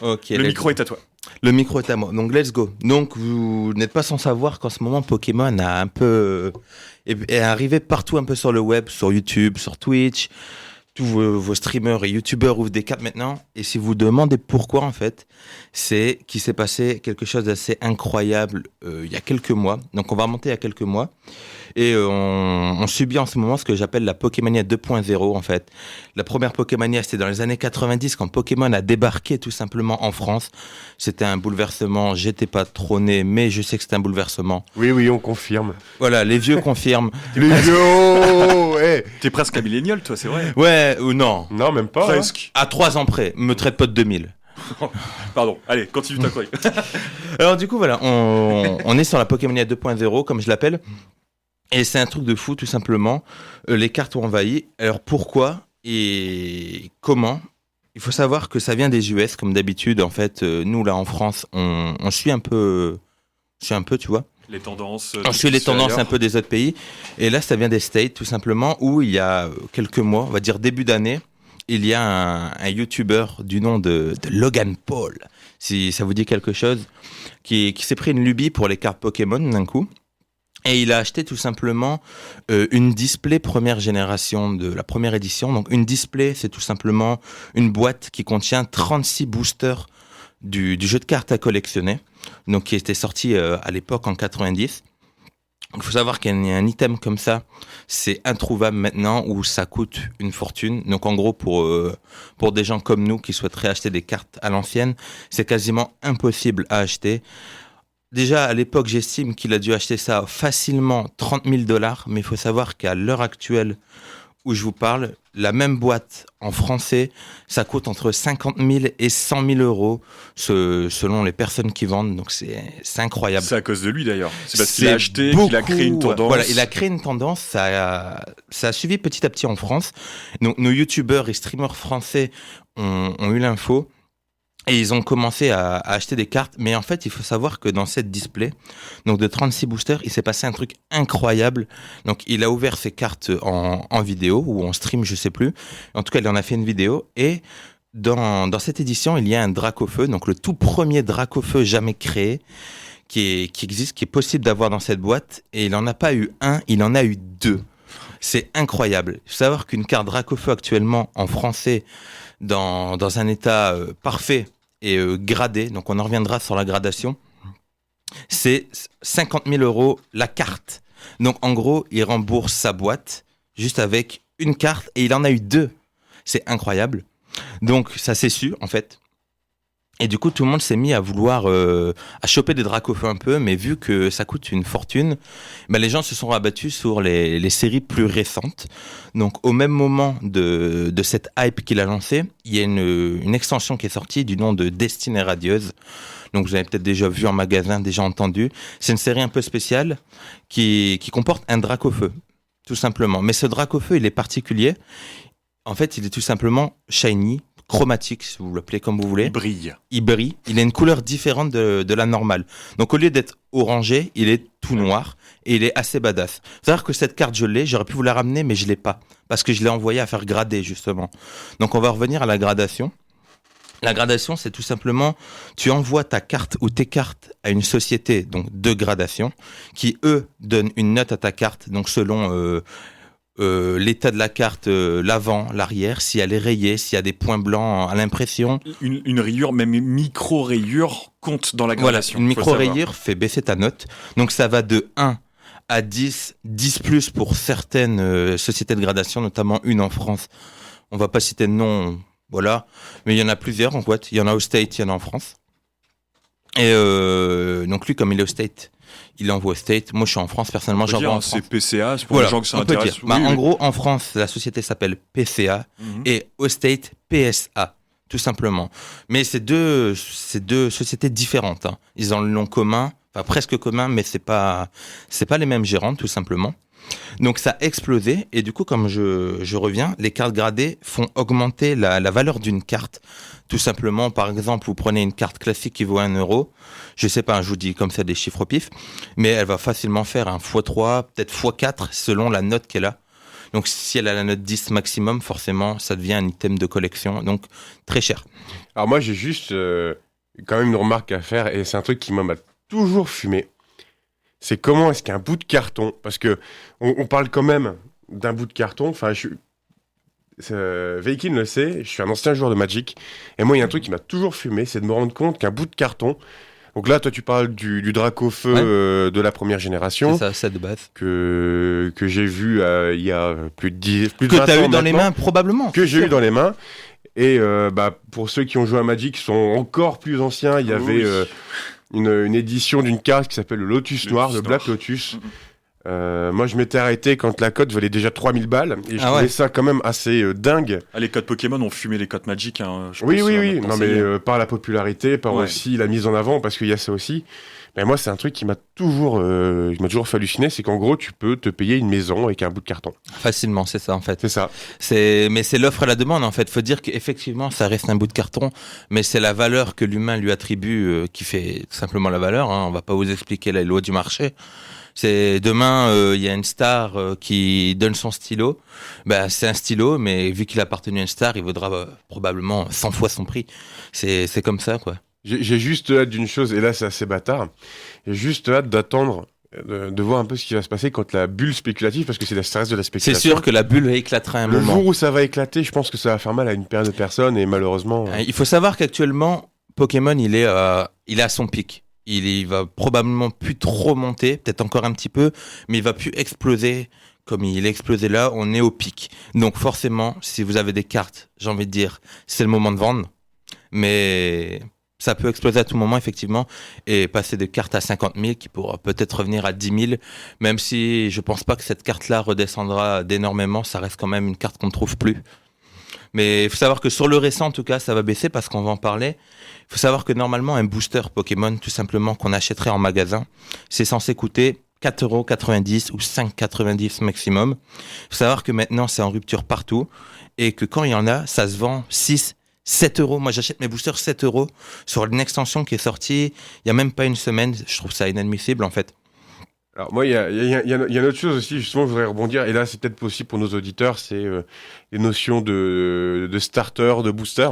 Ok. Le micro est à toi. Le micro est à moi. Donc, let's go. Donc, vous n'êtes pas sans savoir qu'en ce moment, Pokémon a un peu est arrivé partout un peu sur le web, sur YouTube, sur Twitch. Tous vos streamers et youtubeurs ouvrent des cartes maintenant. Et si vous demandez pourquoi, en fait, c'est qu'il s'est passé quelque chose d'assez incroyable il y a quelques mois. Donc, on va remonter il y a quelques mois. Et on subit en ce moment ce que j'appelle la Pokémania 2.0, en fait. La première Pokémania, c'était dans les années 90, quand Pokémon a débarqué tout simplement en France. C'était un bouleversement. J'étais pas trop né, mais je sais que c'était un bouleversement. Oui, on confirme. Voilà, les vieux confirment. Les vieux, ouais. T'es presque un millénial, toi, c'est vrai. Ouais, ou non. Non, même pas. Presque. À 3 ans près, me traite pas de 2000. Pardon, allez, continue ta chronique. Alors du coup, voilà, on est sur la Pokémania 2.0, comme je l'appelle. Et c'est un truc de fou, tout simplement. Les cartes ont envahi. Alors pourquoi et comment ? Il faut savoir que ça vient des US, comme d'habitude. En fait, nous, là, en France, on suit un peu... tu vois. Les tendances. On suit les tendances un peu des autres pays. Et là, ça vient des States, tout simplement, où il y a quelques mois, on va dire début d'année, il y a un YouTuber du nom de Logan Paul, si ça vous dit quelque chose, qui s'est pris une lubie pour les cartes Pokémon d'un coup. Et il a acheté tout simplement une display première génération de la première édition. Donc une display, c'est tout simplement une boîte qui contient 36 boosters du jeu de cartes à collectionner. Donc qui était sorti à l'époque en 90. Il faut savoir qu'il y a un item comme ça, c'est introuvable maintenant, où ça coûte une fortune. Donc en gros, pour des gens comme nous qui souhaiteraient acheter des cartes à l'ancienne, c'est quasiment impossible à acheter. Déjà, à l'époque, j'estime qu'il a dû acheter ça facilement $30,000, mais il faut savoir qu'à l'heure actuelle où je vous parle, la même boîte en français, ça coûte entre 50 000 et 100 000 euros selon les personnes qui vendent. Donc c'est incroyable. C'est à cause de lui d'ailleurs. C'est parce qu'il a acheté, qu'il a créé une tendance. Voilà, il a créé une tendance. Ça a suivi petit à petit en France. Donc nos youtubeurs et streamers français ont eu l'info. Et ils ont commencé à acheter des cartes. Mais en fait, il faut savoir que dans cette display, donc de 36 boosters, il s'est passé un truc incroyable. Donc, il a ouvert ses cartes en vidéo ou en stream, je sais plus. En tout cas, il en a fait une vidéo. Et dans cette édition, il y a un Dracofeu, donc le tout premier Dracofeu jamais créé, qui existe, qui est possible d'avoir dans cette boîte. Et il en a pas eu un, il en a eu deux. C'est incroyable. Il faut savoir qu'une carte Dracofeu actuellement en français, dans un état parfait et gradé, donc on en reviendra sur la gradation, c'est 50 000 euros la carte. Donc en gros, il rembourse sa boîte juste avec une carte et il en a eu deux. C'est incroyable. Donc ça s'est su en fait. Et du coup, tout le monde s'est mis à vouloir à choper des Dracofeu un peu, mais vu que ça coûte une fortune, ben les gens se sont rabattus sur les séries plus récentes. Donc, au même moment de cette hype qu'il a lancée, il y a une extension qui est sortie du nom de Destinée Radieuse. Donc, vous avez peut-être déjà vu en magasin, déjà entendu. C'est une série un peu spéciale qui comporte un Dracofeu, tout simplement. Mais ce Dracofeu, il est particulier. En fait, il est tout simplement shiny, chromatique, si vous l'appelez comme vous voulez. Il brille. Il brille. Il a une couleur différente de la normale. Donc, au lieu d'être orangé, il est tout noir et il est assez badass. C'est-à-dire que cette carte, je l'ai. J'aurais pu vous la ramener, mais je l'ai pas. Parce que je l'ai envoyé à faire grader, justement. Donc, on va revenir à la gradation. La gradation, c'est tout simplement, tu envoies ta carte ou tes cartes à une société donc de gradation qui, eux, donnent une note à ta carte, donc selon l'état de la carte, l'avant, l'arrière, si elle est rayée, s'il y a des points blancs à l'impression. Une rayure, même une micro-rayure, compte dans la gradation. Voilà, une micro-rayure fait baisser ta note. Donc ça va de 1 à 10, 10 plus pour certaines sociétés de gradation, notamment une en France. On va pas citer de nom, voilà. Mais il y en a plusieurs en boîte. Il y en a au State, il y en a en France. Et donc lui, comme il est au State, il l'envoie au State. Moi, je suis en France, personnellement, j'envoie en France. C'est PCA, c'est pour les gens que ça intéresse. Oui, en gros, en France, la société s'appelle PCA et au State, PSA, tout simplement. Mais c'est deux sociétés différentes. Hein. Ils ont le nom commun, enfin presque commun, mais c'est pas les mêmes gérants, tout simplement. Donc ça a explosé et du coup, comme je reviens, les cartes gradées font augmenter la valeur d'une carte. Tout simplement, par exemple, vous prenez une carte classique qui vaut 1 euro. Je sais pas, je vous dis comme ça des chiffres au pif, mais elle va facilement faire un x3, peut-être x4 selon la note qu'elle a. Donc si elle a la note 10 maximum, forcément, ça devient un item de collection, donc très cher. Alors moi, j'ai juste quand même une remarque à faire, et c'est un truc qui m'a toujours fumé. C'est comment est-ce qu'un bout de carton, parce que on parle quand même d'un bout de carton, enfin, Veikin le sait, je suis un ancien joueur de Magic, et moi, il y a un truc qui m'a toujours fumé, c'est de me rendre compte qu'un bout de carton, donc là, toi, tu parles du Dracofeu de la première génération. C'est ça de base. Que j'ai vu il y a plus de 20 ans. Que tu as eu dans les maintenant, mains, probablement. que j'ai eu dans les mains. Et pour ceux qui ont joué à Magic, qui sont encore plus anciens, il y avait une édition d'une carte qui s'appelle le Lotus Noir, le Black Lotus. Moi, je m'étais arrêté quand la cote valait déjà 3000 balles. Et je trouvais ça quand même assez dingue. Les codes Pokémon ont fumé les codes Magic. Hein, Oui. Non, mais par la popularité, par aussi la mise en avant, parce qu'il y a ça aussi. Mais moi, c'est un truc qui m'a toujours fait halluciner, c'est qu'en gros, tu peux te payer une maison avec un bout de carton. Facilement, c'est ça en fait. C'est ça. Mais c'est l'offre et la demande en fait. Faut dire qu'effectivement, ça reste un bout de carton, mais c'est la valeur que l'humain lui attribue qui fait tout simplement la valeur. Hein. On va pas vous expliquer les lois du marché. C'est demain, il y a une star qui donne son stylo. C'est un stylo, mais vu qu'il a appartenu à une star, il vaudra probablement 100 fois son prix. C'est comme ça, quoi. J'ai juste hâte d'une chose, et là c'est assez bâtard, j'ai juste hâte d'attendre, de voir un peu ce qui va se passer quand la bulle spéculative, parce que ça reste de la spéculation. C'est sûr que la bulle éclatera un moment. Le jour où ça va éclater, je pense que ça va faire mal à une paire de personnes, et malheureusement... Il faut savoir qu'actuellement, Pokémon, il est à son pic. Il va probablement plus trop monter, peut-être encore un petit peu, mais il va plus exploser comme il est explosé là, on est au pic. Donc forcément, si vous avez des cartes, j'ai envie de dire, c'est le moment de vendre, mais... Ça peut exploser à tout moment, effectivement, et passer de cartes à 50 000 qui pourra peut-être revenir à 10 000, même si je pense pas que cette carte-là redescendra d'énormément, ça reste quand même une carte qu'on ne trouve plus. Mais il faut savoir que sur le récent, en tout cas, ça va baisser parce qu'on va en parler. Il faut savoir que normalement, un booster Pokémon, tout simplement, qu'on achèterait en magasin, c'est censé coûter 4,90 € ou 5,90 € maximum. Il faut savoir que maintenant, c'est en rupture partout, et que quand il y en a, ça se vend 7 €. Moi, j'achète mes boosters 7 € sur une extension qui est sortie il n'y a même pas une semaine. Je trouve ça inadmissible, en fait. Alors, moi, il y a une autre chose aussi, justement, je voudrais rebondir, et là, c'est peut-être possible pour nos auditeurs, c'est les notions de starter, de booster.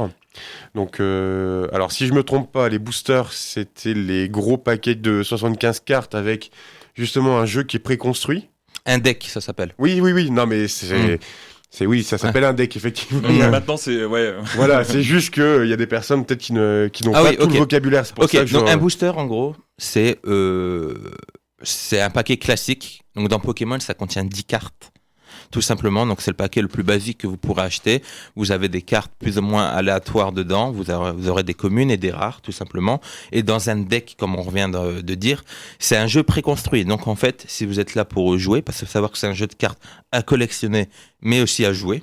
Donc, alors, si je me trompe pas, les boosters, c'était les gros paquets de 75 cartes avec, justement, un jeu qui est préconstruit. Un deck, ça s'appelle. Oui, non, mais ça s'appelle un deck, effectivement. Maintenant, c'est... Voilà, c'est juste qu'il y a des personnes peut-être qui n'ont pas tout le vocabulaire. C'est pour ça que donc un booster, en gros, c'est un paquet classique. Donc dans Pokémon, ça contient 10 cartes, tout simplement. Donc c'est le paquet le plus basique que vous pourrez acheter. Vous avez des cartes plus ou moins aléatoires dedans. Vous aurez des communes et des rares, tout simplement. Et dans un deck, comme on vient de dire, c'est un jeu préconstruit. Donc en fait, si vous êtes là pour jouer, parce qu'il faut savoir que c'est un jeu de cartes à collectionner, mais aussi à jouer.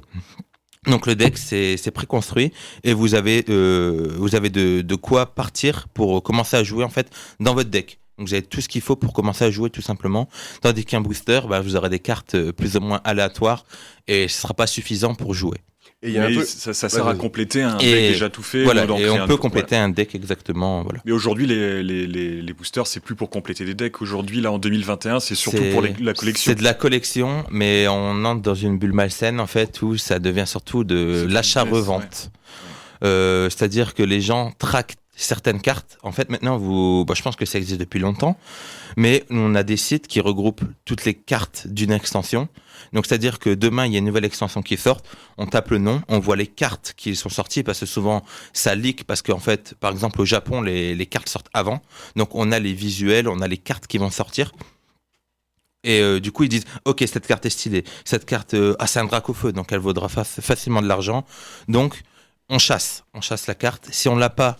Donc le deck, c'est préconstruit et vous avez de quoi partir pour commencer à jouer en fait dans votre deck. Donc vous avez tout ce qu'il faut pour commencer à jouer tout simplement. Tandis qu'un booster, vous aurez des cartes plus ou moins aléatoires et ce sera pas suffisant pour jouer. Et ça sert à compléter un deck déjà tout fait. Voilà, et on peut compléter un deck exactement. Voilà. Mais aujourd'hui, les boosters, c'est plus pour compléter des decks. Aujourd'hui, là, en 2021, c'est surtout pour la collection. C'est de la collection, mais on entre dans une bulle malsaine, en fait, où ça devient surtout de l'achat-revente. Ouais. C'est-à-dire que les gens traquent certaines cartes. En fait, maintenant, je pense que ça existe depuis longtemps, mais on a des sites qui regroupent toutes les cartes d'une extension. Donc, c'est-à-dire que demain, il y a une nouvelle extension qui sort, on tape le nom, on voit les cartes qui sont sorties, parce que souvent, ça leak, parce qu'en fait, par exemple, au Japon, les cartes sortent avant. Donc, on a les visuels, on a les cartes qui vont sortir. Et du coup, ils disent, ok, cette carte est stylée. Cette carte, c'est un Dracofeu, donc elle vaudra facilement de l'argent. Donc, on chasse la carte. Si on l'a pas,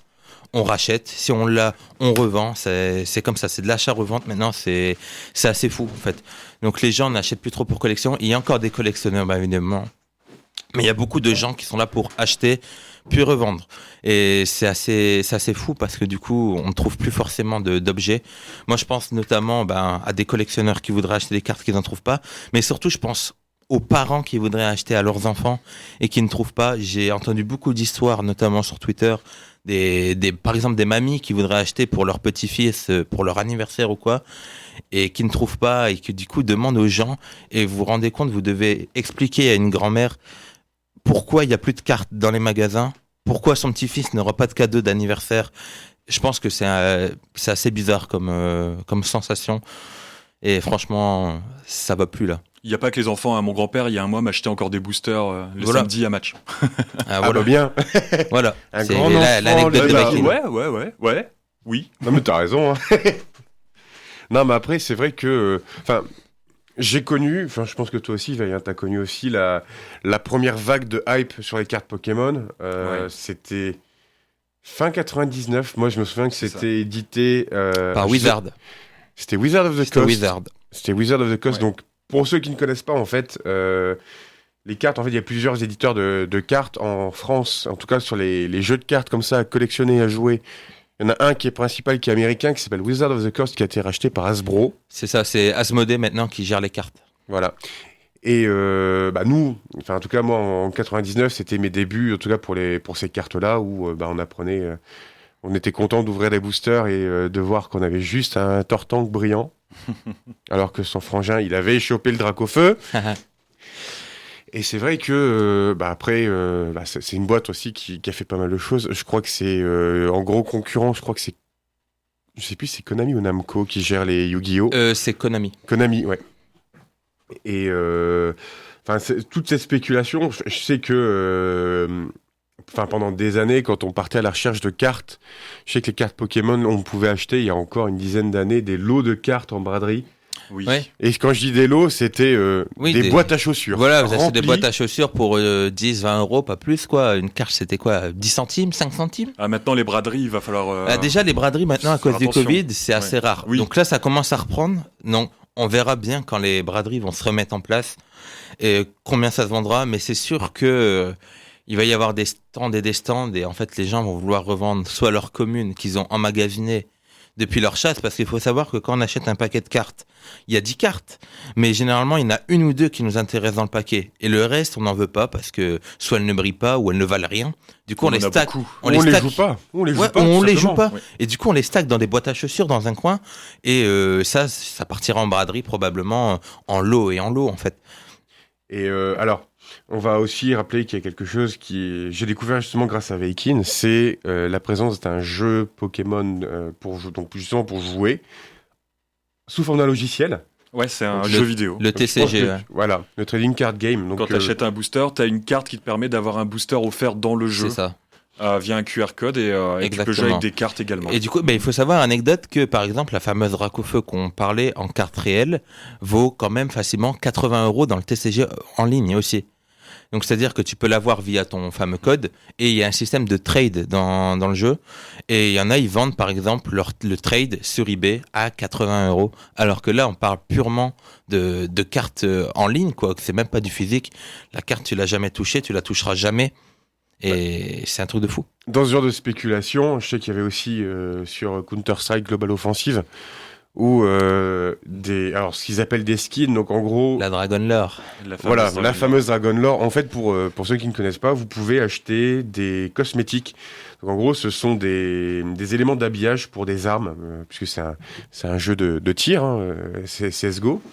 on rachète. Si on l'a, on revend. C'est comme ça, c'est de l'achat-revente. Maintenant, c'est assez fou, en fait. Donc, les gens n'achètent plus trop pour collection. Il y a encore des collectionneurs, évidemment. Mais il y a beaucoup de gens qui sont là pour acheter, puis revendre. Et c'est assez fou parce que du coup, on ne trouve plus forcément d'objets. Moi, je pense notamment à des collectionneurs qui voudraient acheter des cartes qu'ils n'en trouvent pas. Mais surtout, je pense aux parents qui voudraient acheter à leurs enfants et qui ne trouvent pas. J'ai entendu beaucoup d'histoires, notamment sur Twitter, par exemple des mamies qui voudraient acheter pour leur petit-fils, pour leur anniversaire ou quoi, et qui ne trouvent pas et qui du coup demandent aux gens, et vous vous rendez compte, vous devez expliquer à une grand-mère pourquoi il n'y a plus de cartes dans les magasins, pourquoi son petit-fils n'aura pas de cadeau d'anniversaire. Je pense que c'est assez bizarre comme sensation. Et franchement, ça va plus là. Il n'y a pas que les enfants. Mon grand-père, il y a un mois, m'achetait encore des boosters le samedi à match. Voilà. Bien. Voilà. Un grand enfant. L'anecdote de Bakin. Ouais. Oui. Non, mais t'as raison. Hein. Non, mais après, c'est vrai que... j'ai connu, je pense que toi aussi, Vaillant, t'as connu aussi la première vague de hype sur les cartes Pokémon. C'était fin 99. Moi, je me souviens que c'était édité... par Wizard. C'était Wizard of the Coast. C'était Wizard of the Coast. Ouais. Donc, pour ceux qui ne connaissent pas, en fait, les cartes, en fait, il y a plusieurs éditeurs de cartes en France. En tout cas, sur les jeux de cartes comme ça, à collectionner, à jouer. Il y en a un qui est principal, qui est américain, qui s'appelle Wizard of the Coast, qui a été racheté par Hasbro. C'est ça, c'est Asmodée maintenant qui gère les cartes. Voilà. Et nous, en tout cas moi en 99, c'était mes débuts, en tout cas pour ces cartes-là, où on apprenait, on était content d'ouvrir les boosters et de voir qu'on avait juste un Tortank brillant, alors que son frangin, il avait chopé le Dracofeu. Et c'est vrai que c'est une boîte aussi qui a fait pas mal de choses. Je crois que c'est en gros concurrent, je sais plus si c'est Konami ou Namco qui gère les Yu-Gi-Oh. C'est Konami. Konami, ouais. Et toute cette spéculation, je sais que pendant des années, quand on partait à la recherche de cartes, je sais que les cartes Pokémon, on pouvait acheter il y a encore une dizaine d'années des lots de cartes en braderie. Oui. Ouais. Et quand je dis des lots, c'était des boîtes à chaussures. Voilà, vous achetez des boîtes à chaussures pour 10, 20 euros, pas plus, quoi. Une carte, c'était quoi 10 centimes, 5 centimes Maintenant, les braderies, il va falloir... Déjà, les braderies, maintenant, à cause du attention. Covid, c'est assez rare. Oui. Donc là, ça commence à reprendre. Non, on verra bien quand les braderies vont se remettre en place et combien ça se vendra. Mais c'est sûr que il va y avoir des stands et des stands. Et en fait, les gens vont vouloir revendre soit leur commune qu'ils ont emmagasiné depuis leur chasse, parce qu'il faut savoir que quand on achète un paquet de cartes, il y a 10 cartes, mais généralement, il y en a une ou deux qui nous intéressent dans le paquet. Et le reste, on n'en veut pas, parce que soit elles ne brillent pas, ou elles ne valent rien. Du coup, on les stack. On les joue pas. On les joue pas. Ouais. Et du coup, on les stack dans des boîtes à chaussures, dans un coin. Et ça partira en braderie, probablement, en lot, en fait. Et alors, on va aussi rappeler qu'il y a quelque chose j'ai découvert justement grâce à Veikin, c'est la présence d'un jeu Pokémon pour jouer sous forme d'un logiciel. Ouais, c'est un jeu vidéo. Le TCG. Voilà, le Trading Card Game. Donc, quand tu achètes un booster, tu as une carte qui te permet d'avoir un booster offert dans le jeu. C'est ça. Via un QR code et tu peux jouer avec des cartes également. Et du coup, il faut savoir, anecdote, que par exemple, la fameuse Dracofeu qu'on parlait en carte réelle vaut quand même facilement 80 € dans le TCG en ligne aussi. Donc, c'est-à-dire que tu peux l'avoir via ton fameux code et il y a un système de trade dans le jeu. Et il y en a, ils vendent par exemple le trade sur eBay à 80 €. Alors que là, on parle purement de cartes en ligne, quoi. C'est même pas du physique. La carte, tu l'as jamais touchée, tu la toucheras jamais. Et c'est un truc de fou. Dans ce genre de spéculation, je sais qu'il y avait aussi sur Counter-Strike Global Offensive ou ce qu'ils appellent des skins, donc en gros... La Dragon Lore. La fameuse Dragon Lore. En fait, pour ceux qui ne connaissent pas, vous pouvez acheter des cosmétiques. Donc en gros, ce sont des éléments d'habillage pour des armes, puisque c'est un jeu de tir, c'est CSGO.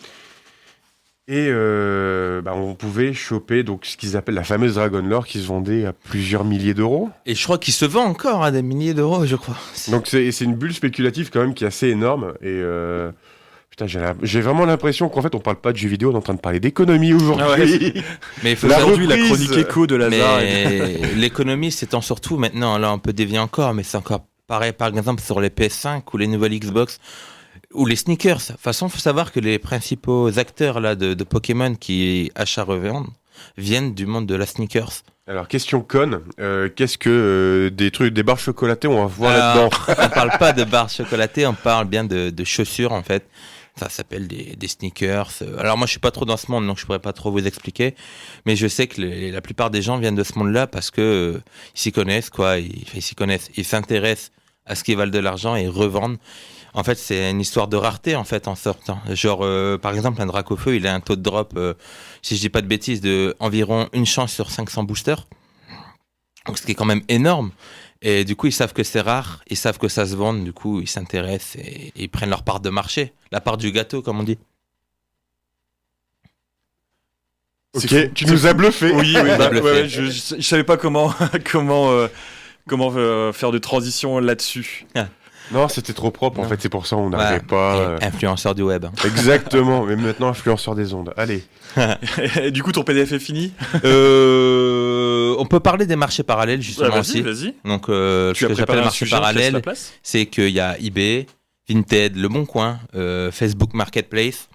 Et on pouvait choper donc ce qu'ils appellent la fameuse Dragon Lore qui se vendait à plusieurs milliers d'euros. Et je crois qu'il se vend encore à des milliers d'euros, je crois. Donc c'est une bulle spéculative quand même qui est assez énorme. Et j'ai vraiment l'impression qu'en fait on parle pas de jeux vidéo, on est en train de parler d'économie aujourd'hui. Ah ouais, mais il faut aujourd'hui la chronique écho de Lazare. Mais l'économie s'étend surtout maintenant. Là on peut dévier encore, mais c'est encore pareil par exemple sur les PS5 ou les nouvelles Xbox. Ou les sneakers. De toute façon, il faut savoir que les principaux acteurs là, de Pokémon qui achètent-revendent viennent du monde de la sneakers. Alors, question conne, qu'est-ce que des barres chocolatées on va voir là-dedans? On parle pas de barres chocolatées, on parle bien de chaussures en fait. Ça s'appelle des sneakers. Alors moi, je suis pas trop dans ce monde, donc je pourrais pas trop vous expliquer. Mais je sais que la plupart des gens viennent de ce monde-là parce que ils s'y connaissent, quoi. Ils s'y connaissent. Ils s'intéressent à ce qu'ils valent de l'argent et revendent. En fait, c'est une histoire de rareté, en fait, en sorte. Genre, par exemple, un Dracofeu, il a un taux de drop, si je dis pas de bêtises, de environ une chance sur 500 boosters. Donc, ce qui est quand même énorme. Et du coup, ils savent que c'est rare, ils savent que ça se vend, du coup, ils s'intéressent et ils prennent leur part de marché. La part du gâteau, comme on dit. Ok, tu nous as bluffé. Oui, bluffé. je savais pas comment faire de transition là-dessus. Non, c'était trop propre, en fait, c'est pour ça on n'arrivait pas. Influenceur du web. Exactement, mais maintenant influenceur des ondes. Allez. Et du coup, ton PDF est fini ? On peut parler des marchés parallèles, justement, aussi. Vas-y. Donc, ce que j'appelle marché parallèle, parallèle, c'est qu'il y a eBay, Vinted, Le Bon Coin, Facebook Marketplace.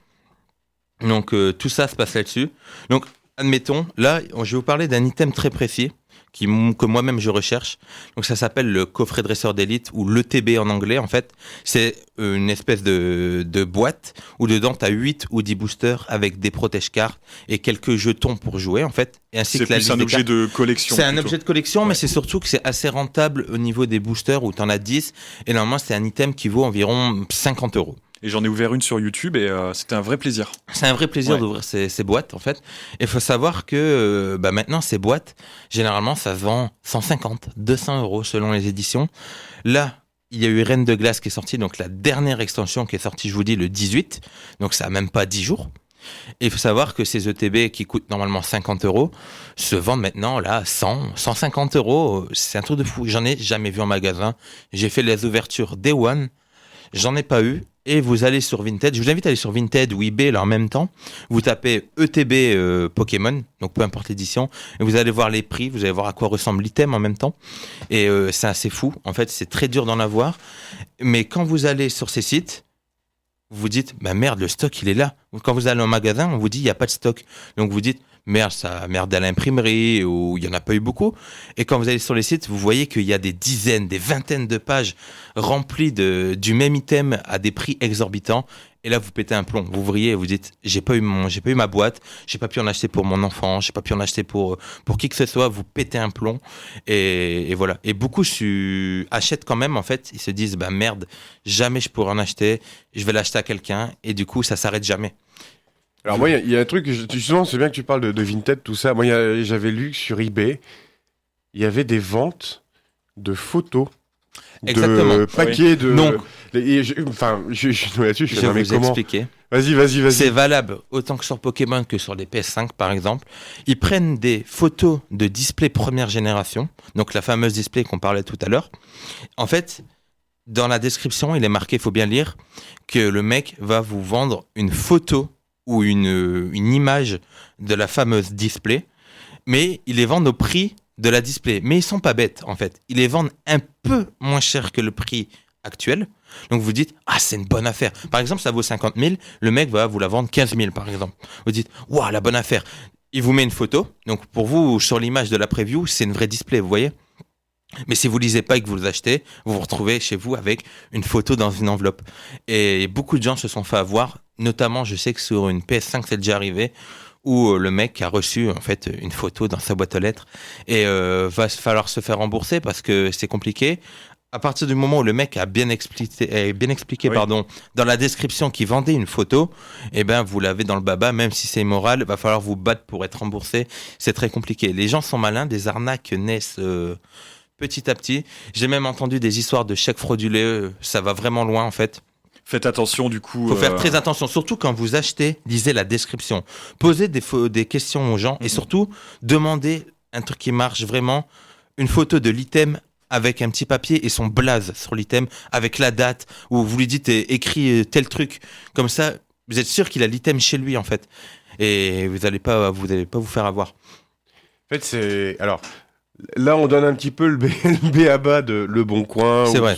Donc, tout ça se passe là-dessus. Donc, admettons, là, je vais vous parler d'un item très précis que moi-même je recherche. Donc, ça s'appelle le coffret dresseur d'élite ou l'ETB en anglais, en fait. C'est une espèce de boîte où dedans, tu as 8 ou 10 boosters avec des protège-cartes et quelques jetons pour jouer, en fait. Et ainsi c'est que la plus liste un des objet cartes. de collection. C'est un plutôt. objet de collection, mais c'est surtout que c'est assez rentable au niveau des boosters où tu en as 10. Et normalement, c'est un item qui vaut environ 50 €. Et j'en ai ouvert une sur YouTube et c'était un vrai plaisir. C'est un vrai plaisir d'ouvrir ces boîtes, en fait. Et il faut savoir que maintenant, ces boîtes, généralement, ça se vend 150, 200 € selon les éditions. Là, il y a eu Reine de Glace qui est sortie, donc la dernière extension qui est sortie, je vous dis, le 18. Donc, ça n'a même pas 10 jours. Et il faut savoir que ces ETB qui coûtent normalement 50 € se vendent maintenant là 100, 150 €. C'est un truc de fou. J'en ai jamais vu en magasin. J'ai fait les ouvertures Day One. J'en ai pas eu. Et vous allez sur Vinted. Je vous invite à aller sur Vinted ou eBay là en même temps. Vous tapez ETB Pokémon, donc peu importe l'édition, et vous allez voir les prix. Vous allez voir à quoi ressemble l'item en même temps. Et c'est assez fou. En fait, c'est très dur d'en avoir. Mais quand vous allez sur ces sites, vous vous dites, bah merde, le stock, il est là. Quand vous allez en magasin, on vous dit, il n'y a pas de stock. Donc vous dites, merde, ça merde à l'imprimerie, ou il n'y en a pas eu beaucoup. Et quand vous allez sur les sites, vous voyez qu'il y a des dizaines, des vingtaines de pages remplies du même item à des prix exorbitants. Et là, vous pétez un plomb. Vous ouvriez et vous dites, j'ai pas eu ma boîte, j'ai pas pu en acheter pour mon enfant, j'ai pas pu en acheter pour qui que ce soit. Vous pétez un plomb. Et voilà. Et beaucoup achètent quand même, en fait. Ils se disent, bah merde, jamais je pourrais en acheter. Je vais l'acheter à quelqu'un. Et du coup, ça s'arrête jamais. Alors moi, il y a un truc, justement, c'est bien que tu parles de Vinted, tout ça. Moi, j'avais lu sur eBay, il y avait des ventes de photos. Exactement. De paquets de... Donc, je suis là-dessus, je vais fais, non, mais vous comment expliquer. Vas-y. C'est valable autant que sur Pokémon que sur les PS5 par exemple. Ils prennent des photos de display première génération, donc la fameuse display qu'on parlait tout à l'heure. En fait, dans la description, il est marqué, il faut bien lire, que le mec va vous vendre une photo ou une image de la fameuse display, mais ils les vendent au prix de la display. Mais ils sont pas bêtes, en fait. Ils les vendent un peu moins cher que le prix actuel. Donc vous dites, ah, c'est une bonne affaire. Par exemple, ça vaut 50 000, le mec va vous la vendre 15 000, par exemple. Vous dites, waouh, la bonne affaire. Il vous met une photo. Donc pour vous, sur l'image de la preview, c'est une vraie display, vous voyez. Mais si vous lisez pas et que vous les achetez, vous vous retrouvez chez vous avec une photo dans une enveloppe. Et beaucoup de gens se sont fait avoir, notamment, je sais que sur une PS5, c'est déjà arrivé, où le mec a reçu en fait une photo dans sa boîte aux lettres et va falloir se faire rembourser parce que c'est compliqué. À partir du moment où le mec a bien expliqué Oui. dans la description qu'il vendait une photo, eh ben vous l'avez dans le baba, même si c'est immoral, va falloir vous battre pour être remboursé. C'est très compliqué. Les gens sont malins, des arnaques naissent petit à petit. J'ai même entendu des histoires de chèques frauduleux. Ça va vraiment loin en fait. Faites attention du coup. Faut faire très attention, surtout quand vous achetez, lisez la description. Posez des questions aux gens et surtout, demandez un truc qui marche vraiment, une photo de l'item avec un petit papier et son blaze sur l'item, avec la date, où vous lui dites écrit tel truc. Comme ça, vous êtes sûr qu'il a l'item chez lui en fait. Et vous n'allez pas vous faire avoir. En fait, c'est... Alors, là, on donne un petit peu le b.a.-ba de Le Bon Coin. C'est vrai.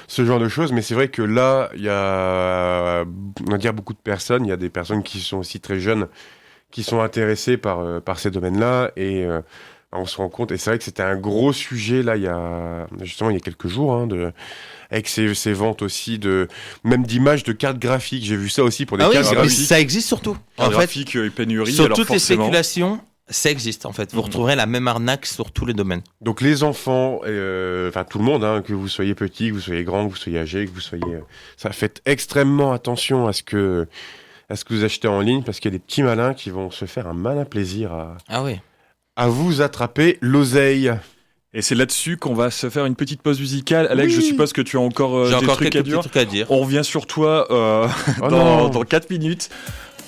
Ce genre de choses, mais c'est vrai que là, il y a, on va dire, beaucoup de personnes. Il y a des personnes qui sont aussi très jeunes, qui sont intéressées par ces domaines-là, et on se rend compte. Et c'est vrai que c'était un gros sujet là, il y a quelques jours, avec ces ventes aussi même d'images de cartes graphiques. J'ai vu ça aussi pour des cartes oui, graphiques. ça existe surtout. En fait, graphique et pénurie. sur alors toutes forcément... les spéculations, Ça existe en fait. Vous retrouverez la même arnaque sur tous les domaines. Donc les enfants, enfin tout le monde, hein, que vous soyez petit, que vous soyez grand, que vous soyez âgé, que vous soyez, ça faites extrêmement attention à ce que vous achetez en ligne, parce qu'il y a des petits malins qui vont se faire un malin plaisir à vous attraper l'oseille. Et c'est là-dessus qu'on va se faire une petite pause musicale. Alex, je suppose que tu as encore J'ai des encore trucs quelques petits trucs à dire. On revient sur toi dans 4 minutes.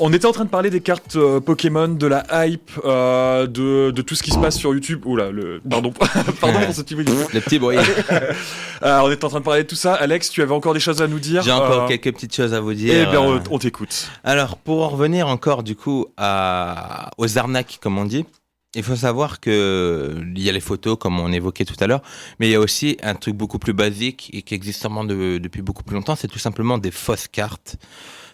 On était en train de parler des cartes Pokémon, de la hype, de tout ce qui se passe sur YouTube. Oula, pardon pour ce petit bruit. Le petit bruit. On était en train de parler de tout ça. Alex, tu avais encore des choses à nous dire? J'ai encore quelques petites choses à vous dire. Eh bien, on t'écoute. Alors, pour en revenir encore du coup aux arnaques, comme on dit, il faut savoir qu'il y a les photos, comme on évoquait tout à l'heure, mais il y a aussi un truc beaucoup plus basique et qui existe sûrement depuis beaucoup plus longtemps, c'est tout simplement des fausses cartes.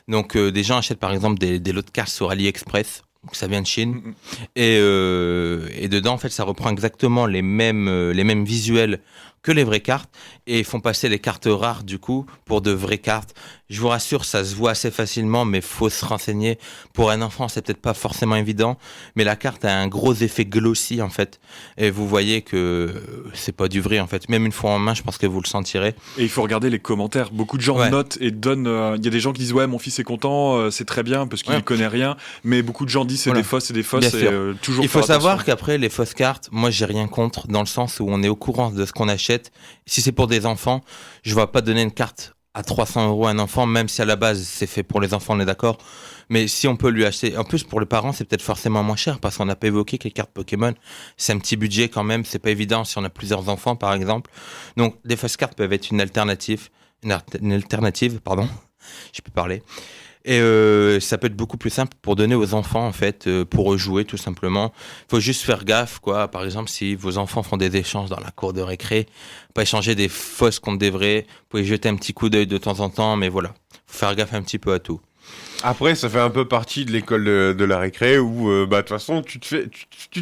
Donc, des gens achètent par exemple des lots de cartes sur AliExpress, donc ça vient de Chine, et dedans, en fait, ça reprend exactement les mêmes visuels que les vraies cartes, et ils font passer les cartes rares, du coup, pour de vraies cartes. Je vous rassure, ça se voit assez facilement, mais faut se renseigner. Pour un enfant, c'est peut-être pas forcément évident, mais la carte a un gros effet glossy, en fait. Et vous voyez que c'est pas du vrai, en fait. Même une fois en main, je pense que vous le sentirez. Et il faut regarder les commentaires. Beaucoup de gens notent et donnent. Il y a des gens qui disent, ouais, mon fils est content, c'est très bien, parce qu'il ne connaît rien. Mais beaucoup de gens disent, c'est des fausses. Bien sûr. Toujours il faut savoir qu'après, les fausses cartes, moi, j'ai rien contre, dans le sens où on est au courant de ce qu'on achète. Si c'est pour des enfants, je ne vais pas donner une carte à 300 € à un enfant, même si à la base c'est fait pour les enfants, on est d'accord. Mais si on peut lui acheter, en plus pour les parents c'est peut-être forcément moins cher, parce qu'on n'a pas évoqué que les cartes Pokémon, c'est un petit budget quand même, c'est pas évident si on a plusieurs enfants par exemple. Donc des fausses cartes peuvent être une alternative, pardon, je peux parler. Et ça peut être beaucoup plus simple pour donner aux enfants, en fait, pour jouer tout simplement. Il faut juste faire gaffe, quoi. Par exemple, si vos enfants font des échanges dans la cour de récré, pas échanger des fausses contre des vraies. Vous pouvez jeter un petit coup d'œil de temps en temps, mais voilà. Faut faire gaffe un petit peu à tout. Après, ça fait un peu partie de l'école de la récré où, de toute façon, tu te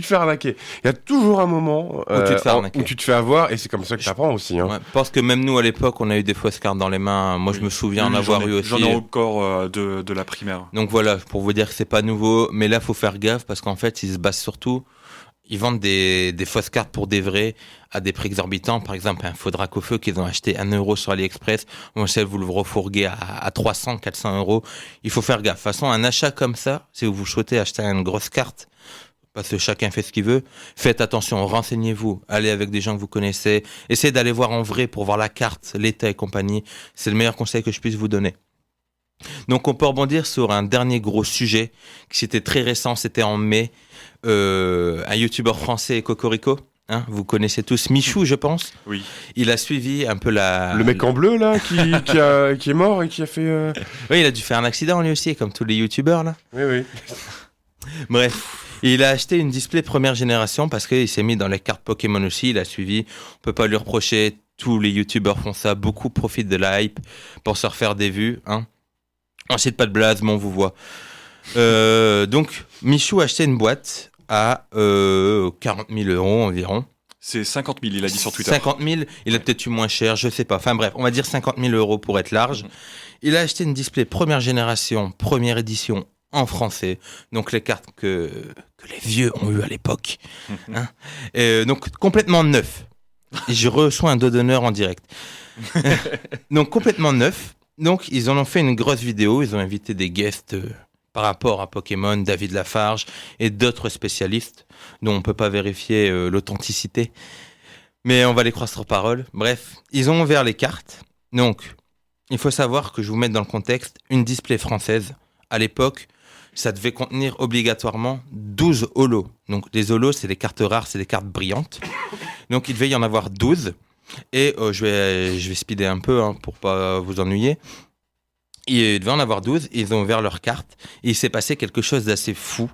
fais arnaquer. Il y a toujours un moment où tu te fais avoir, et c'est comme ça que tu apprends aussi. Hein. Ouais, parce que même nous, à l'époque, on a eu des fausses cartes dans les mains. Moi, je me souviens en avoir eu aussi. J'en ai encore de la primaire. Donc voilà, pour vous dire que c'est pas nouveau. Mais là, faut faire gaffe parce qu'en fait, ils se basent surtout... Ils vendent des fausses cartes pour des vrais à des prix exorbitants. Par exemple, un faux Dracofeu qu'ils ont acheté 1 € sur AliExpress. Moi, je sais, vous le refourguez à 300, 400 €. Il faut faire gaffe. De toute façon, un achat comme ça, si vous souhaitez acheter une grosse carte, parce que chacun fait ce qu'il veut, faites attention, renseignez-vous. Allez avec des gens que vous connaissez. Essayez d'aller voir en vrai pour voir la carte, l'état et compagnie. C'est le meilleur conseil que je puisse vous donner. Donc, on peut rebondir sur un dernier gros sujet qui était très récent, c'était en mai. Un youtubeur français, Cocorico, hein, vous connaissez tous Michou, je pense. Oui. Il a suivi un peu le mec en bleu là qui est mort et qui a fait. Oui, il a dû faire un accident lui aussi, comme tous les youtubeurs là. Oui. Bref. Il a acheté une display première génération parce qu'il s'est mis dans les cartes Pokémon aussi. Il a suivi. On peut pas lui reprocher. Tous les youtubeurs font ça. Beaucoup profitent de la hype pour se refaire des vues, hein. Ensuite, pas de blaze, mais on vous voit. Donc, Michou a acheté une boîte à 40 000 € environ. C'est 50 000, il a dit sur Twitter. 50 000, il a peut-être eu moins cher, je sais pas. Enfin bref, on va dire 50 000 € pour être large. Il a acheté une display première génération, première édition en français. Donc les cartes que les vieux ont eu à l'époque. Hein. Donc complètement neuf. Et je reçois un dos d'honneur en direct. Donc complètement neuf. Donc, ils en ont fait une grosse vidéo. Ils ont invité des guests par rapport à Pokémon, David Lafarge et d'autres spécialistes dont on ne peut pas vérifier l'authenticité. Mais on va les croire sur parole. Bref, ils ont ouvert les cartes. Donc, il faut savoir que je vous mette dans le contexte une display française. À l'époque, ça devait contenir obligatoirement 12 holos. Donc, les holos, c'est des cartes rares, c'est des cartes brillantes. Donc, il devait y en avoir 12. Et je vais speeder un peu pour pas vous ennuyer. Il devait en avoir 12, ils ont ouvert leurs cartes et il s'est passé quelque chose d'assez fou.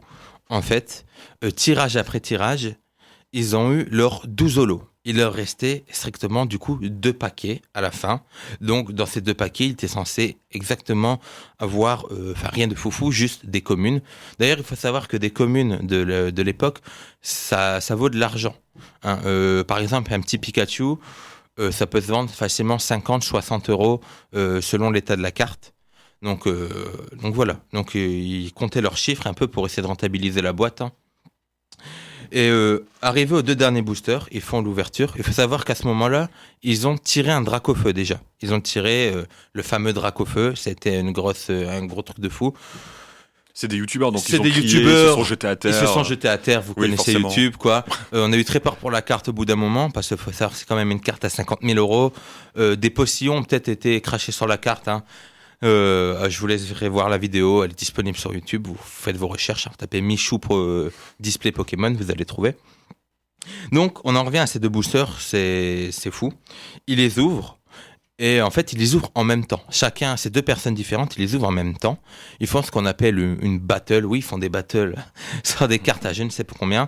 En fait, tirage après tirage, ils ont eu leurs 12 holos. Il leur restait strictement du coup 2 paquets à la fin. Donc dans ces 2 paquets, il était censé exactement avoir, rien de foufou, juste des communes. D'ailleurs, il faut savoir que des communes de l'époque, ça vaut de l'argent. Hein. Par exemple, un petit Pikachu, ça peut se vendre facilement 50, 60 € selon l'état de la carte. Donc voilà. Donc ils comptaient leurs chiffres un peu pour essayer de rentabiliser la boîte. Hein. Et arrivé aux 2 derniers boosters, ils font l'ouverture. Il faut savoir qu'à ce moment-là, ils ont tiré un Dracofeu déjà. Ils ont tiré le fameux Dracofeu. C'était un gros truc de fou. C'est des youtubeurs, donc C'est ils ont des crié, youtubeurs, ils se sont jetés à terre. Ils se sont jetés à terre, vous Oui, connaissez forcément. YouTube, quoi. On a eu très peur pour la carte au bout d'un moment, parce qu'il faut savoir que c'est quand même une carte à 50 000 euros. Des postillons ont peut-être été crachés sur la carte. Hein. Je vous laisserai voir la vidéo, elle est disponible sur YouTube. Vous faites vos recherches, hein. Tapez Michou display Pokémon, vous allez trouver. Donc, on en revient à ces 2 boosters, c'est fou. Ils les ouvrent. Et en fait, ils les ouvrent en même temps. Chacun, ces 2 personnes différentes, ils les ouvrent en même temps. Ils font ce qu'on appelle une battle. Oui, ils font des battles sur des cartes à je ne sais pas combien.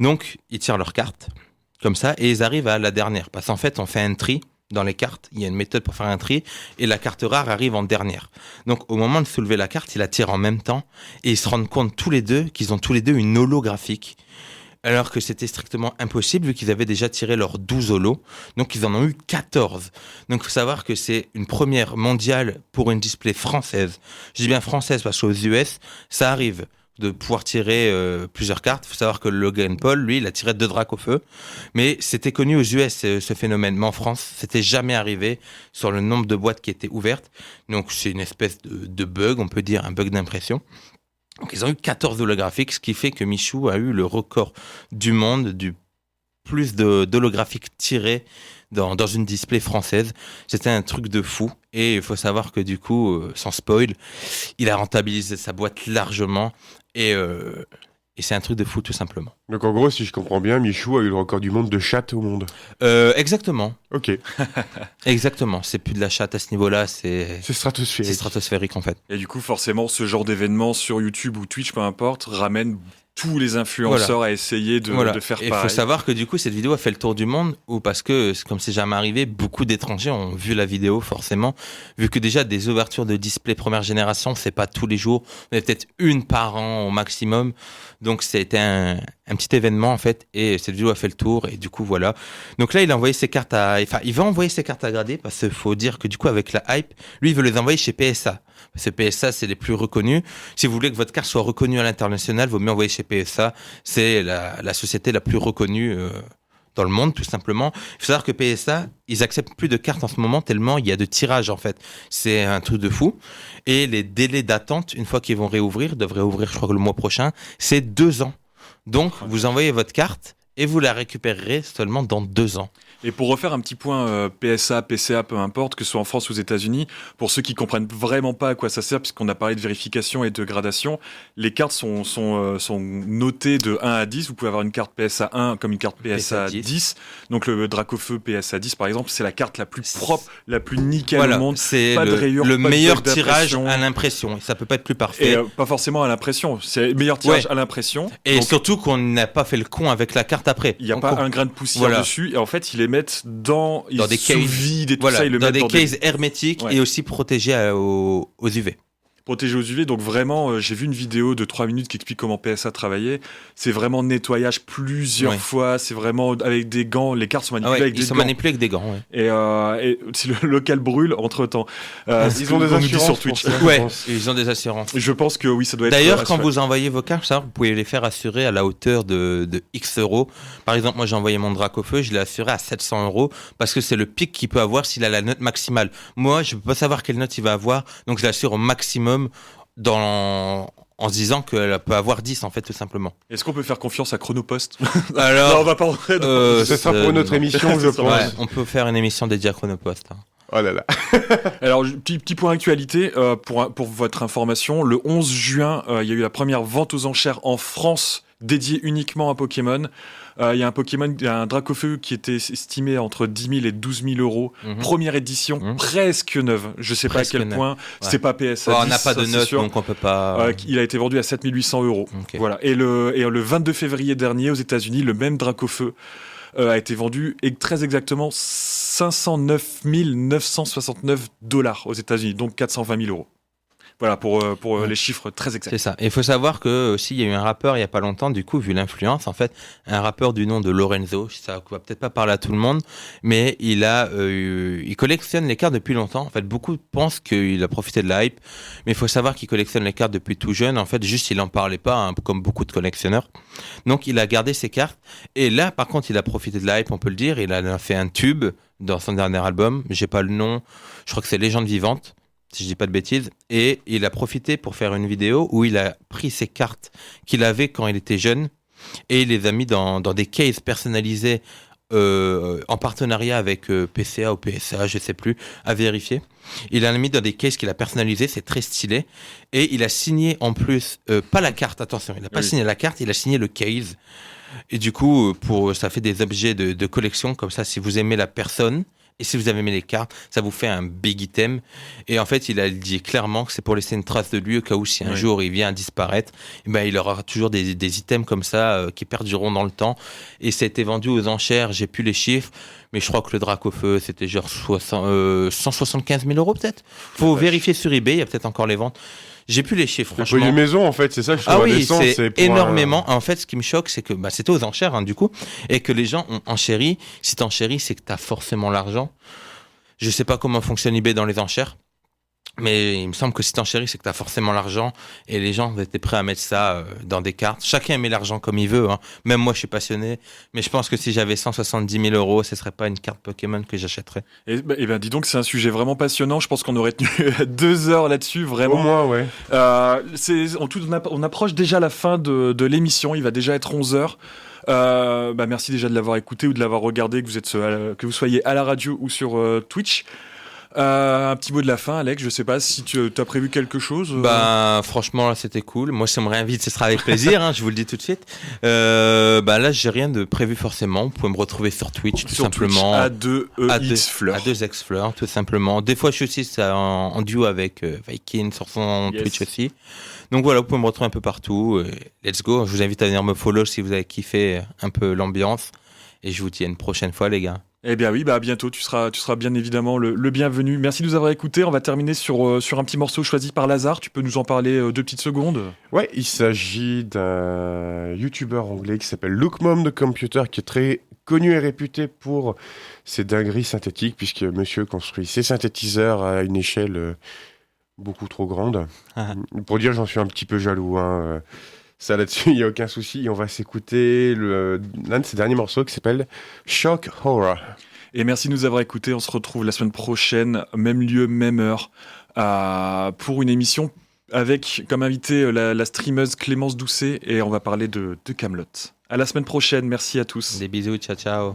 Donc, ils tirent leurs cartes, comme ça, et ils arrivent à la dernière. Parce qu'en fait, on fait un tri dans les cartes. Il y a une méthode pour faire un tri, et la carte rare arrive en dernière. Donc, au moment de soulever la carte, ils la tirent en même temps, et ils se rendent compte tous les deux qu'ils ont tous les deux une holographique. Alors que c'était strictement impossible vu qu'ils avaient déjà tiré leurs 12 holos. Donc ils en ont eu 14. Donc il faut savoir que c'est une première mondiale pour une display française. Je dis bien française parce qu'aux US, ça arrive de pouvoir tirer plusieurs cartes. Il faut savoir que Logan Paul, lui, il a tiré 2 Dracofeu. Mais c'était connu aux US, ce phénomène. Mais en France, c'était jamais arrivé sur le nombre de boîtes qui étaient ouvertes. Donc c'est une espèce de bug, on peut dire un bug d'impression. Donc ils ont eu 14 holographiques, ce qui fait que Michou a eu le record du monde du plus d'holographiques tirés dans une display française. C'était un truc de fou. Et il faut savoir que du coup, sans spoil, il a rentabilisé sa boîte largement. Et c'est un truc de fou tout simplement. Donc en gros, si je comprends bien, Michou a eu le record du monde de chatte au monde. Exactement. Ok. Exactement. C'est plus de la chatte à ce niveau-là, c'est stratosphérique. stratosphérique en fait. Et du coup, forcément, ce genre d'événement sur YouTube ou Twitch, peu importe, ramène tous les influenceurs à essayer de faire Et il pareil. faut savoir que du coup, cette vidéo a fait le tour du monde, ou parce que, comme c'est jamais arrivé, beaucoup d'étrangers ont vu la vidéo, forcément. Vu que déjà, des ouvertures de display première génération, c'est pas tous les jours. On a peut-être une par an au maximum. Donc, c'était un petit événement, en fait. Et cette vidéo a fait le tour. Et du coup, voilà. Donc là, il a envoyé ses cartes il va envoyer ses cartes à grader, parce qu'il faut dire que du coup, avec la hype, lui, il veut les envoyer chez PSA. Parce que PSA, c'est les plus reconnus. Si vous voulez que votre carte soit reconnue à l'international, vaut mieux envoyer chez PSA. C'est la société la plus reconnue dans le monde, tout simplement. Il faut savoir que PSA, ils acceptent plus de cartes en ce moment tellement il y a de tirages, en fait. C'est un truc de fou. Et les délais d'attente, une fois qu'ils vont réouvrir, devraient ouvrir, je crois que le mois prochain, c'est 2 ans. Donc, vous envoyez votre carte et vous la récupérerez seulement dans 2 ans. Et pour refaire un petit point PSA, PCA, peu importe, que ce soit en France ou aux États-Unis, pour ceux qui comprennent vraiment pas à quoi ça sert, puisqu'on a parlé de vérification et de gradation, les cartes sont notées de 1 à 10. Vous pouvez avoir une carte PSA 1 comme une carte PSA 10. Donc le Dracofeu PSA 10, par exemple, c'est la carte la plus propre, la plus nickel au monde. C'est pas de rayures, le pas de meilleur bug tirage d'impression. à l'impression. Ça peut pas être plus parfait. Et pas forcément à l'impression. C'est le meilleur tirage à l'impression. Et Donc, surtout qu'on n'a pas fait le con avec la carte après. il n'y a pas un grain de poussière dessus. Et en fait, ils les mettent dans des sous cases vide et tout voilà, ça. Ils le dans mettent des dans cases hermétiques et aussi protégés aux UV. Protégé aux UV, donc vraiment, j'ai vu une vidéo de 3 minutes qui explique comment PSA travaillait. C'est vraiment nettoyage plusieurs fois, c'est vraiment avec des gants, les cartes sont manipulées avec des gants. Ils sont manipulés avec des gants, et si le local brûle, entre-temps. Ils ont des assurances sur Twitch. Ils ont des assurances. Je pense que oui, ça doit être... D'ailleurs, quand vous envoyez vos cartes, vous pouvez les faire assurer à la hauteur de X euros. Par exemple, moi j'ai envoyé mon Dracofeu, je l'ai assuré à 700 euros parce que c'est le pic qu'il peut avoir s'il a la note maximale. Moi, je peux pas savoir quelle note il va avoir, donc je l'assure au maximum en se disant qu'elle peut avoir 10 en fait tout simplement. Est-ce qu'on peut faire confiance à Chronopost? Alors, non, on va pas rentrer dans... Ce sera pour une autre émission, je pense. Ouais, on peut faire une émission dédiée à Chronopost. Hein. Oh là là. Alors, petit point actualité, pour votre information, le 11 juin, il y a eu la première vente aux enchères en France dédiée uniquement à Pokémon. Il y a un Dracofeu qui était estimé entre 10 000 et 12 000 euros. Première édition, presque neuve. Je sais presque pas à quel point. C'est pas PSA 10, on n'a pas de note, donc on peut pas... il a été vendu à 7 800 euros. Okay. Voilà. Et le 22 février dernier, aux États-Unis, le même Dracofeu a été vendu, et très exactement, 509 969 $ aux États-Unis, donc 420 000 euros. Voilà, pour les chiffres très exacts. C'est ça. Et il faut savoir que aussi il y a eu un rappeur il y a pas longtemps, du coup, vu l'influence, en fait, un rappeur du nom de Lorenzo, ça va peut-être pas parler à tout le monde, mais il collectionne les cartes depuis longtemps. En fait, beaucoup pensent qu'il a profité de la hype, mais il faut savoir qu'il collectionne les cartes depuis tout jeune. En fait, juste il en parlait pas, hein, comme beaucoup de collectionneurs. Donc, il a gardé ses cartes. Et là, par contre, il a profité de la hype, on peut le dire. Il a fait un tube dans son dernier album. J'ai pas le nom. Je crois que c'est Légende vivante, si je dis pas de bêtises, et il a profité pour faire une vidéo où il a pris ses cartes qu'il avait quand il était jeune et il les a mis dans des cases personnalisés en partenariat avec PCA ou PSA, je sais plus, à vérifier. Il a mis dans des cases qu'il a personnalisés, c'est très stylé, et il a signé en plus, pas la carte, attention, il n'a pas signé la carte, il a signé le case. Et du coup, ça fait des objets de collection, comme ça, si vous aimez la personne, et si vous avez aimé les cartes, ça vous fait un big item. Et en fait, il a dit clairement que c'est pour laisser une trace de lui au cas où si un jour il vient à disparaître, eh ben, il aura toujours des items comme ça qui perdureront dans le temps. Et ça a été vendu aux enchères, j'ai plus les chiffres, mais je crois que le Dracofeu, c'était genre 175 000 euros peut-être. Faut vérifier sur eBay, il y a peut-être encore les ventes. J'ai plus les chiffres, franchement. Une maison, en fait, c'est ça que je trouve Ah oui, indécent, c'est énormément. En fait, ce qui me choque, c'est que c'était aux enchères, hein, du coup, et que les gens ont enchéri. Si t'enchéris, c'est que t'as forcément l'argent. Je sais pas comment fonctionne eBay dans les enchères, mais il me semble que si t'enchéris, c'est que t'as forcément l'argent, et les gens étaient prêts à mettre ça dans des cartes. Chacun met l'argent comme il veut, hein. Même moi, je suis passionné, mais je pense que si j'avais 170 000 euros, ce serait pas une carte Pokémon que j'achèterais. Et ben, dis donc, c'est un sujet vraiment passionnant. Je pense qu'on aurait tenu 2 heures là-dessus, vraiment. Au moins, ouais. On approche déjà la fin de l'émission. Il va déjà être 11 heures. Merci déjà de l'avoir écouté ou de l'avoir regardé, que vous soyez à la radio ou sur Twitch. Un petit mot de la fin, Alex, je sais pas si tu as prévu quelque chose. Franchement, là, c'était cool. Moi, si on me réinvite, ce sera avec plaisir, hein, je vous le dis tout de suite. Là, j'ai rien de prévu forcément. Vous pouvez me retrouver sur Twitch, tout simplement. A2Xfleur, tout simplement. Des fois, je suis aussi en duo avec Viking sur son Twitch aussi. Donc voilà, vous pouvez me retrouver un peu partout. Let's go. Je vous invite à venir me follow si vous avez kiffé un peu l'ambiance. Et je vous dis à une prochaine fois, les gars. Eh bien oui, à bientôt, tu seras bien évidemment le bienvenu. Merci de nous avoir écoutés. On va terminer sur un petit morceau choisi par Lazare. Tu peux nous en parler 2 petites secondes? Ouais, il s'agit d'un YouTuber anglais qui s'appelle Look Mom the Computer, qui est très connu et réputé pour ses dingueries synthétiques, puisque monsieur construit ses synthétiseurs à une échelle beaucoup trop grande. Pour dire, j'en suis un petit peu jaloux, hein. Ça là-dessus, il n'y a aucun souci. On va s'écouter l'un de ses derniers morceaux qui s'appelle Shock Horror. Et merci de nous avoir écoutés. On se retrouve la semaine prochaine, même lieu, même heure, pour une émission avec comme invité la streameuse Clémence Doucet, et on va parler de Kaamelott. À la semaine prochaine. Merci à tous. Des bisous, ciao ciao.